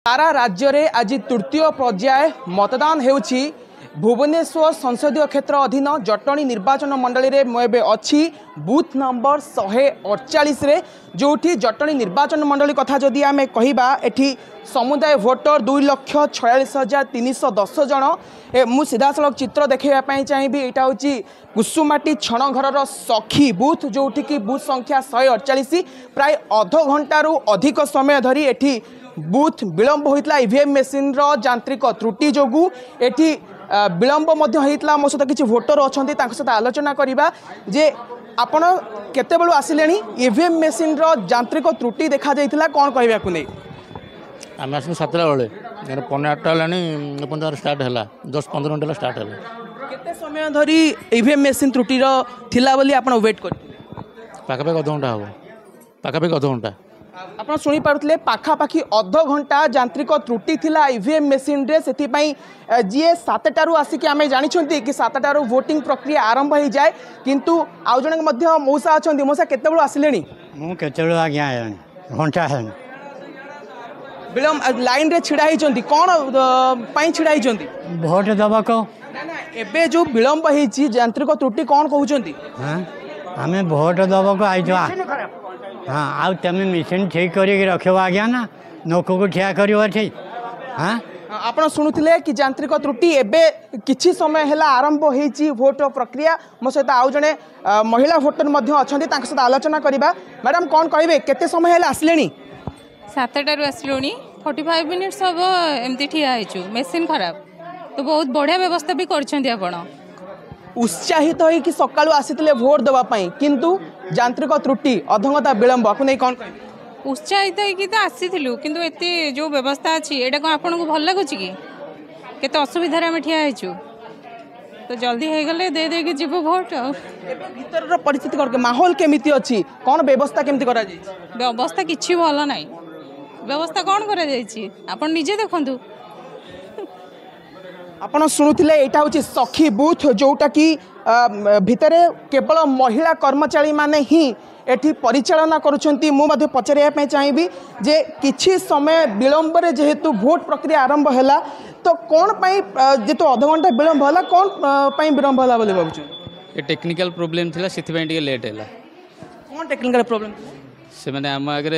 सारा राज्य में आज तृतीय पर्याय मतदान होउछि। भुवनेश्वर संसदीय क्षेत्र अधीन जटणी निर्वाचन मंडली रे मुझे अच्छी बूथ नंबर 148 रे जोठी जटणी निर्वाचन मंडली कथा जदि आम कहवा एठी समुदाय भोटर 2,46,310 जन। मु सीधा सड़क चित्र देखा चाहिए। यहाँ हूँ कुसुमाटी छणघर सखी बूथ जोठी की बूथ संख्या 148 प्राय अध घंटारू अधिक समय धरी एठी बूथ विलंब होता। ईवीएम मेसीन यांत्रिक त्रुटि जोगु एठी विलंब होता। मो सहित किसी भोटर अच्छा सहित आलोचना करवा जे आपण केते बेलू आसिले ईवीएम मेसीन यांत्रिक त्रुटि देखा जाइथिला कौन कहबा को नहीं आम आस 7टा बेले पौने 8टा है स्टार्ट है 10-15 मिनट स्टार्ट है। केते समय धरी ईवीएम मेसीन त्रुटि थिला बोली आपण वेट कर पाखापाखि अध घंटा हम पाखापाखि अध घंटा आप शुणी पारे पाखापाखि अध घंटा यांत्रिक त्रुटि थिला ईवीएम मेसीन रे से जी 7टारू आसिक आम जानी कि 7टारू वोटिंग प्रक्रिया आरंभ हो जाए किंतु आउ जन मौसा अच्छा मौसा केते बेलू आसिले मुझे आज्ञा घंटा है विलंब लाइन रे छिड़ा होती कौन छिड़ा होती भोट दबा को एबे जो विलंब होती यांत्रिक त्रुटि कौन कहते आम भोट दबा को आई हाँ आउ तुम मिशन ठीक कर रखो आज्ञा ना नोक को ठिया कर हाँ आप शुणुले कि यांत्रिक त्रुटि एबे किछि समय है आरंभ होती भोट प्रक्रिया। मो सहित आउ जड़े महिला भोटर अच्छा सहित आलोचना करवा। मैडम कौन कहे केते समय है आसिले 7टारू आसलु 45 मिनिट्स हम एमती ठिया मेसीन खराब तो बहुत बढ़िया व्यवस्था भी कर उत्साहित हो कि सकाळू आसीथिले भोट देवाई किंतु यांत्रिक त्रुटि अधघंटा विलंब आपको नहीं कौन कह उत्साहित होगी तो आसीलु किंतु एते जो व्यवस्था अच्छी एटा कौन आपन को भल लगुच कि केते असुविधा आम ठिया तो जल्दी हो गले दे दे कि जीव भोट भीतर परिस्थिति करके माहौल केमिति अछि कौन व्यवस्था केमिति करा जाय व्यवस्था किछि भल नाही व्यवस्था कौन करा जाय आपन निजे देखंतु। आपण शुणुले यहाँ हूँ सखी बूथ जोटा कि भितर केवल महिला कर्मचारी माने ही एठी परिचालना करुछंती। मु पचारे चाहिए जे किछि समय विलंब रे जेहेतु भोट प्रक्रिया आरंभ हैला तो कौन पाई जेतु अध घंटा विलंब हैला कौन पाई विलंब हैला बोले भाबुछु ये टेक्निकल प्रॉब्लम थिला सेति पई टिके लेट हैला। कौन टेक्निकल प्रॉब्लम से माने आम आगे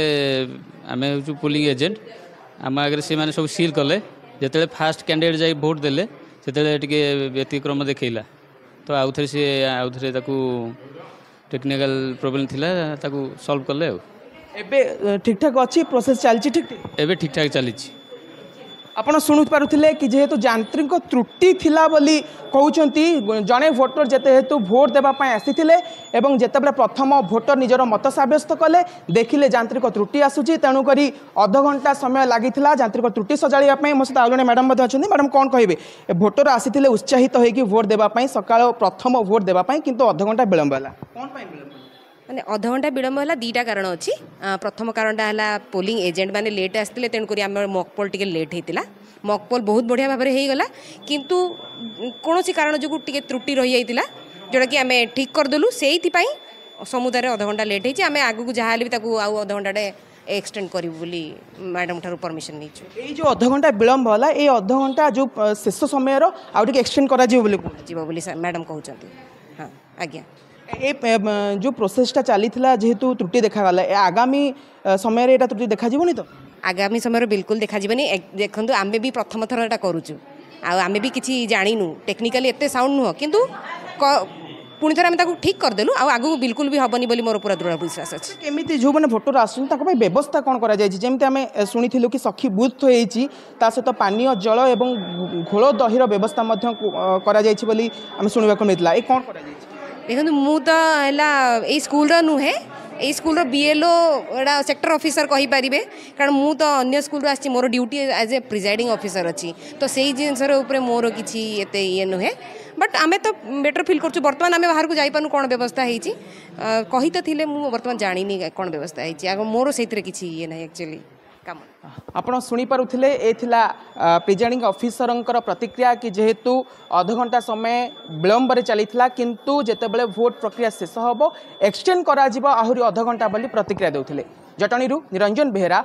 आम हूँ पोलिंग एजेंट आम आगे से माने सब सील कले जिते फास्ट कैंडिडेट जाई भोट देले से व्यतिक्रम देखला तो आउ थे सी आउ थे टेक्निकल प्रॉब्लम थिला ताकू सॉल्व कले एबे ठीक ठाक अच्छी प्रोसेस चलची ठीक एबे ठीक ठाक चली। आपण शुणु पारुथिले कि जेहेतु यांत्रिक त्रुटि थिला बोली कहउचंती जड़े भोटर जेहेतु भोट देवाई आसीथिले एवं जेतेबेले प्रथम भोटर निजर मत सब्यस्त कले देखिले यांत्रिक त्रुटि आसुची तेणुक अध घंटा समय लागिथिला यांत्रिक त्रुटि सजाड़ा। मो सहित आउ जड़े मैडम अच्छा मैडम कौन कहे भोटर आसीथिले उत्साहित होइकी भोट देवाई सकाळ प्रथम भोट देवाई किंतु अध घंटा विलंब है कौन माने अध घंटा विलंब है 2टा कारण अच्छी। प्रथम कारणटा है पोलिंग एजेंट मैंने लेट आसते तेणुक आम मॉकपोल टिके लेट होता मॉकपोल बहुत बढ़िया भाव में होगला किंतु कौन कारण जो त्रुटि रही जाता जोटा कि आम ठीक करदेलु से समुदाय अध घंटा लेट होती आम आगू जहाँ भी आउ अध घंटा एक्सटेंड करूँ मैडम ठार परमिशन नहीं जो अध घंटा विलंब है ये अध घंटा जो शेष समय आउट एक्सटेंड कर मैडम कहते हाँ आज्ञा ए जो प्रोसेसटा चली जेहेतु त्रुटि देखागला आगामी समय त्रुटि देखा तो आगामी समय बिल्कुल देखा देखो आम भी प्रथम थर यहाँ करुचु आम भी किसी जानू टेक्निकाली एत साउंड नुह किंतु पुणी थे आम ठीक करदेलु आगू बिल्कुल भी हेनी बोली मोर पूरा दृढ़ विश्वास अच्छे। केमी जो मैंने भोटर आसुच्च व्यवस्था कौन करमती आम शुणु कि सखी बूथ होती सहित पानीय जल और घोल दहीर व्यवस्था आम शुणा मिलता ये कौन देखो मु तो है स्कूल नुहे ये स्कूल बीएलओ एटा सेक्टर ऑफिसर कही पारे कारण मु तो अन्य स्कूल आसी मोर duty as a presiding officer अच्छी तो से जिनसर मोर किसी एते ये नुहे बट आमे तो बेटर फील करछु। बर्तमान आमे बाहर को जाई पानु कोन व्यवस्था हेची कही तो थिले मु बर्तमान जानिनी कोन व्यवस्था हेची आगो मोर सेतिरे किछि ये नै एक्चुअली काम आपण शुणी पारुथिले ए थिला प्रिजाइडिंग ऑफिसरंकर प्रतिक्रिया कि जेहेतु अध घंटा समय विलंब रे चलीथिला किंतु जेतेबेले भोट प्रक्रिया शेष होबो एक्सटेंड करा जिवो आहुरी अध घंटा बोली प्रतिक्रिया देउथिले। जटणीरू निरंजन बेहेरा।